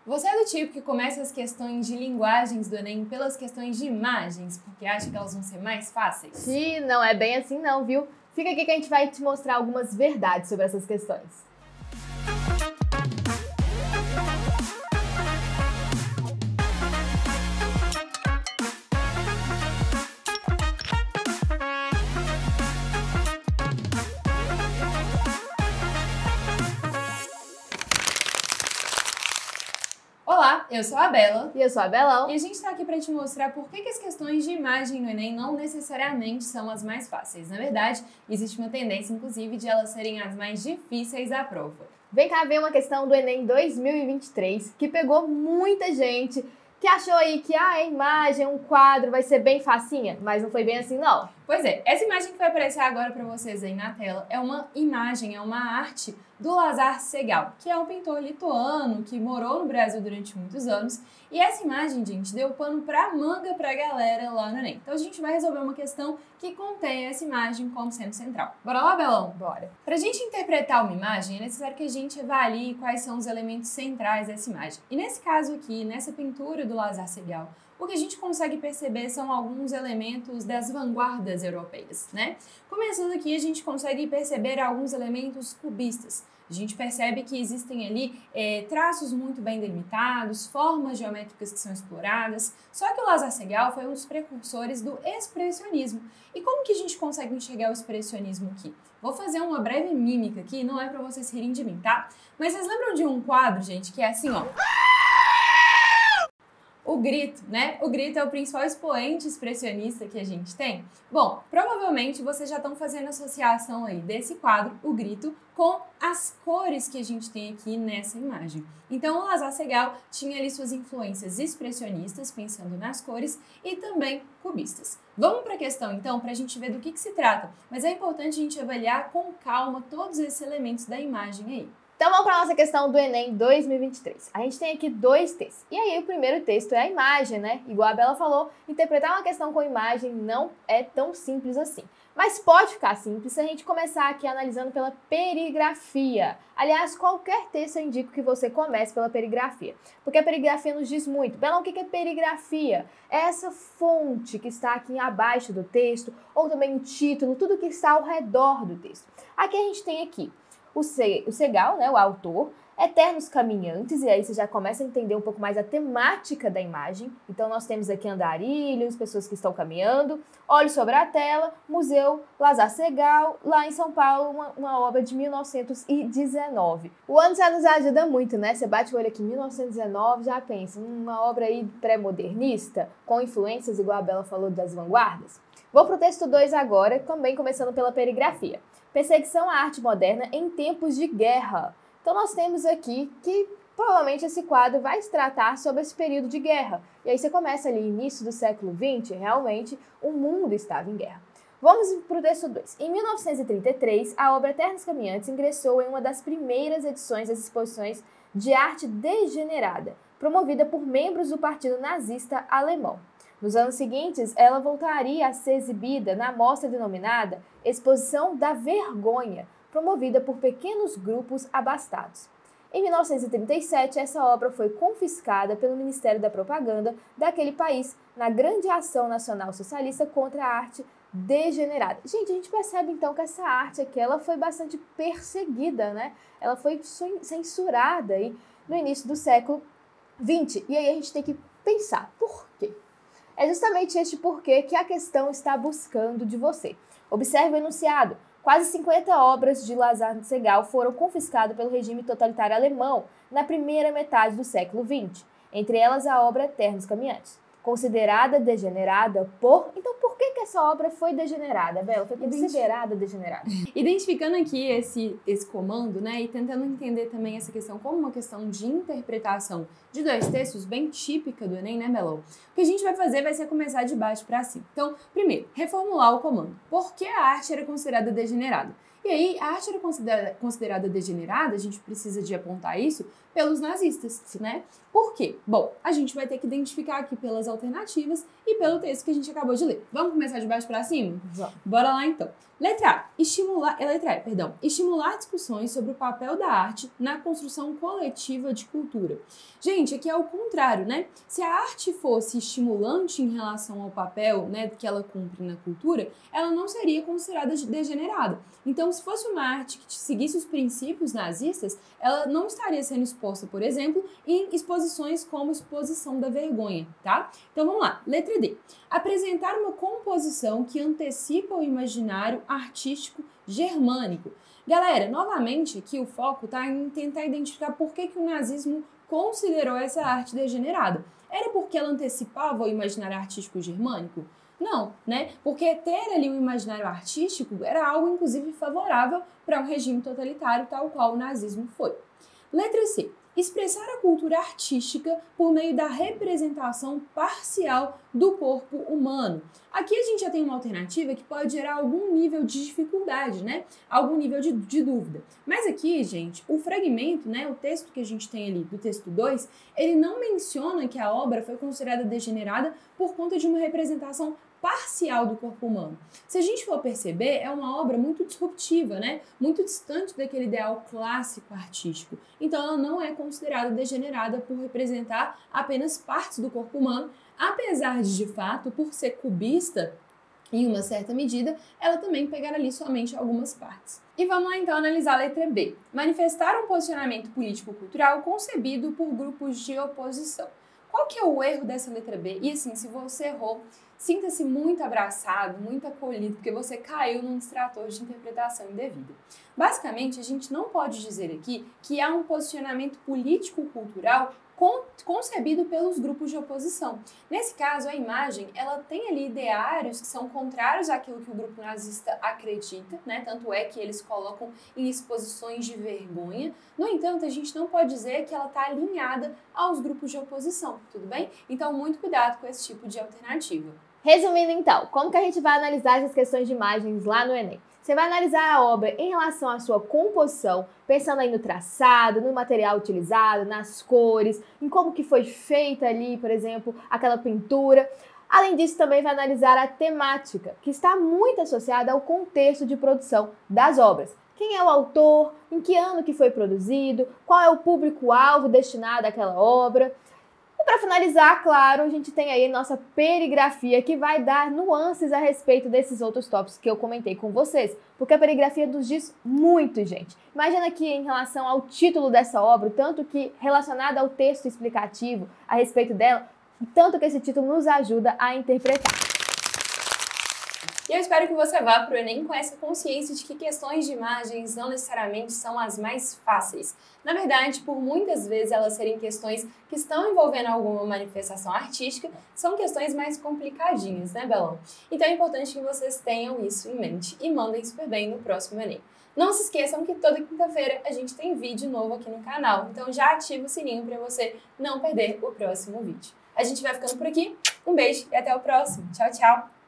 Você é do tipo que começa as questões de linguagens do Enem pelas questões de imagens, porque acha que elas vão ser mais fáceis? Sim, não é bem assim não, viu? Fica aqui que a gente vai te mostrar algumas verdades sobre essas questões. Olá, eu sou a Bela. E eu sou a Belão. E a gente está aqui para te mostrar por que as questões de imagem no Enem não necessariamente são as mais fáceis. Na verdade, existe uma tendência, inclusive, de elas serem as mais difíceis da prova. Vem cá ver uma questão do Enem 2023 que pegou muita gente que achou aí que a imagem, um quadro vai ser bem facinha, mas não foi bem assim não. Pois é, essa imagem que vai aparecer agora para vocês aí na tela é uma imagem, é uma arte do Lazar Segal, que é um pintor lituano que morou no Brasil durante muitos anos. E essa imagem, gente, deu pano pra manga pra galera lá no Enem. Então a gente vai resolver uma questão que contém essa imagem como sendo central. Bora lá, Belão? Bora. Pra gente interpretar uma imagem, é necessário que a gente avalie quais são os elementos centrais dessa imagem. E nesse caso aqui, nessa pintura do Lazar Segal, o que a gente consegue perceber são alguns elementos das vanguardas europeias, né? Começando aqui, a gente consegue perceber alguns elementos cubistas. A gente percebe que existem ali traços muito bem delimitados, formas geométricas que são exploradas. Só que o Lazar Segal foi um dos precursores do expressionismo. E como que a gente consegue enxergar o expressionismo aqui? Vou fazer uma breve mímica aqui, não é para vocês rirem de mim, tá? Mas vocês lembram de um quadro, gente, que é assim, ó. O Grito, né? O Grito é o principal expoente expressionista que a gente tem. Bom, provavelmente vocês já estão fazendo associação aí desse quadro, o Grito, com as cores que a gente tem aqui nessa imagem. Então, o Lazar Segal tinha ali suas influências expressionistas, pensando nas cores, e também cubistas. Vamos para a questão, então, para a gente ver do que se trata. Mas é importante a gente avaliar com calma todos esses elementos da imagem aí. Então vamos para a nossa questão do Enem 2023. A gente tem aqui dois textos. E aí o primeiro texto é a imagem, né? Igual a Bela falou, interpretar uma questão com imagem não é tão simples assim. Mas pode ficar simples se a gente começar aqui analisando pela perigrafia. Aliás, qualquer texto eu indico que você comece pela perigrafia. Porque a perigrafia nos diz muito. Bela, o que é perigrafia? É essa fonte que está aqui abaixo do texto, ou também o título, tudo que está ao redor do texto. Aqui a gente tem aqui o Segal, né, o autor, eternos caminhantes, e aí você já começa a entender um pouco mais a temática da imagem. Então nós temos aqui andarilhos, pessoas que estão caminhando, olhos sobre a tela, Museu Lazar Segal, lá em São Paulo, uma obra de 1919. O ano já nos ajuda muito, né? Você bate o olho aqui em 1919, já pensa, uma obra aí pré-modernista, com influências, igual a Bela falou, das vanguardas. Vou para o texto 2 agora, também começando pela perigrafia. Perseguição à arte moderna em tempos de guerra. Então nós temos aqui que provavelmente esse quadro vai se tratar sobre esse período de guerra. E aí você começa ali, início do século XX, realmente o mundo estava em guerra. Vamos para o texto 2. Em 1933, a obra Eternos Caminhantes ingressou em uma das primeiras edições das exposições de arte degenerada, promovida por membros do Partido Nazista Alemão. Nos anos seguintes, ela voltaria a ser exibida na mostra denominada Exposição da Vergonha, promovida por pequenos grupos abastados. Em 1937, essa obra foi confiscada pelo Ministério da Propaganda daquele país na Grande Ação Nacional Socialista contra a arte degenerada. Gente, a gente percebe então que essa arte aqui ela foi bastante perseguida, né? Ela foi censurada aí no início do século XX. E aí a gente tem que pensar, por quê? É justamente este porquê que a questão está buscando de você. Observe o enunciado. Quase 50 obras de Lazar Segal foram confiscadas pelo regime totalitário alemão na primeira metade do século XX. Entre elas a obra Eternos Caminhantes, considerada degenerada por... Então, por que essa obra foi degenerada, Bela? Foi considerada degenerada. Identificando aqui esse comando, né, e tentando entender também essa questão como uma questão de interpretação de dois textos, bem típica do Enem, né, Belo? O que a gente vai fazer vai ser começar de baixo para cima. Então, primeiro, reformular o comando. Por que a arte era considerada degenerada? E aí, a arte era considerada degenerada, a gente precisa de apontar isso, pelos nazistas, né? Por quê? Bom, a gente vai ter que identificar aqui pelas alternativas e pelo texto que a gente acabou de ler. Vamos começar de baixo para cima? Vamos. Bora lá então. Letra A. Estimular discussões sobre o papel da arte na construção coletiva de cultura. Gente, aqui é o contrário, né? Se a arte fosse estimulante em relação ao papel, né, que ela cumpre na cultura, ela não seria considerada degenerada. Então, se fosse uma arte que seguisse os princípios nazistas, ela não estaria sendo exposta, por exemplo, em exposições como exposição da vergonha, tá? Então, vamos lá. Letra D. Apresentar uma composição que antecipa o imaginário artístico germânico. Galera, novamente, aqui o foco está em tentar identificar por que o nazismo considerou essa arte degenerada. Era porque ela antecipava o imaginário artístico germânico? Não, né? Porque ter ali um imaginário artístico era algo, inclusive, favorável para um regime totalitário, tal qual o nazismo foi. Letra C. Expressar a cultura artística por meio da representação parcial do corpo humano. Aqui a gente já tem uma alternativa que pode gerar algum nível de dificuldade, né? Algum nível de dúvida. Mas aqui, gente, o fragmento, né, o texto que a gente tem ali do texto 2, ele não menciona que a obra foi considerada degenerada por conta de uma representação parcial do corpo humano. Se a gente for perceber, é uma obra muito disruptiva, né? Muito distante daquele ideal clássico artístico. Então ela não é considerada degenerada por representar apenas partes do corpo humano, apesar de fato, por ser cubista, em uma certa medida, ela também pegar ali somente algumas partes. E vamos lá então analisar a letra B. Manifestar um posicionamento político-cultural concebido por grupos de oposição. Qual que é o erro dessa letra B? E assim, se você errou, sinta-se muito abraçado, muito acolhido, porque você caiu num distrator de interpretação indevida. Basicamente, a gente não pode dizer aqui que há um posicionamento político-cultural concebido pelos grupos de oposição. Nesse caso, a imagem, ela tem ali ideários que são contrários àquilo que o grupo nazista acredita, né? Tanto é que eles colocam em exposições de vergonha. No entanto, a gente não pode dizer que ela está alinhada aos grupos de oposição, tudo bem? Então, muito cuidado com esse tipo de alternativa. Resumindo então, como que a gente vai analisar essas questões de imagens lá no Enem? Você vai analisar a obra em relação à sua composição, pensando aí no traçado, no material utilizado, nas cores, em como que foi feita ali, por exemplo, aquela pintura. Além disso, também vai analisar a temática, que está muito associada ao contexto de produção das obras. Quem é o autor, em que ano que foi produzido, qual é o público-alvo destinado àquela obra. E para finalizar, claro, a gente tem aí nossa perigrafia que vai dar nuances a respeito desses outros tópicos que eu comentei com vocês, porque a perigrafia nos diz muito, gente. Imagina aqui em relação ao título dessa obra, tanto que relacionado ao texto explicativo a respeito dela, tanto que esse título nos ajuda a interpretar. E eu espero que você vá para o Enem com essa consciência de que questões de imagens não necessariamente são as mais fáceis. Na verdade, por muitas vezes elas serem questões que estão envolvendo alguma manifestação artística, são questões mais complicadinhas, né, Belão? Então é importante que vocês tenham isso em mente e mandem super bem no próximo Enem. Não se esqueçam que toda quinta-feira a gente tem vídeo novo aqui no canal, então já ativa o sininho para você não perder o próximo vídeo. A gente vai ficando por aqui, um beijo e até o próximo. Tchau, tchau!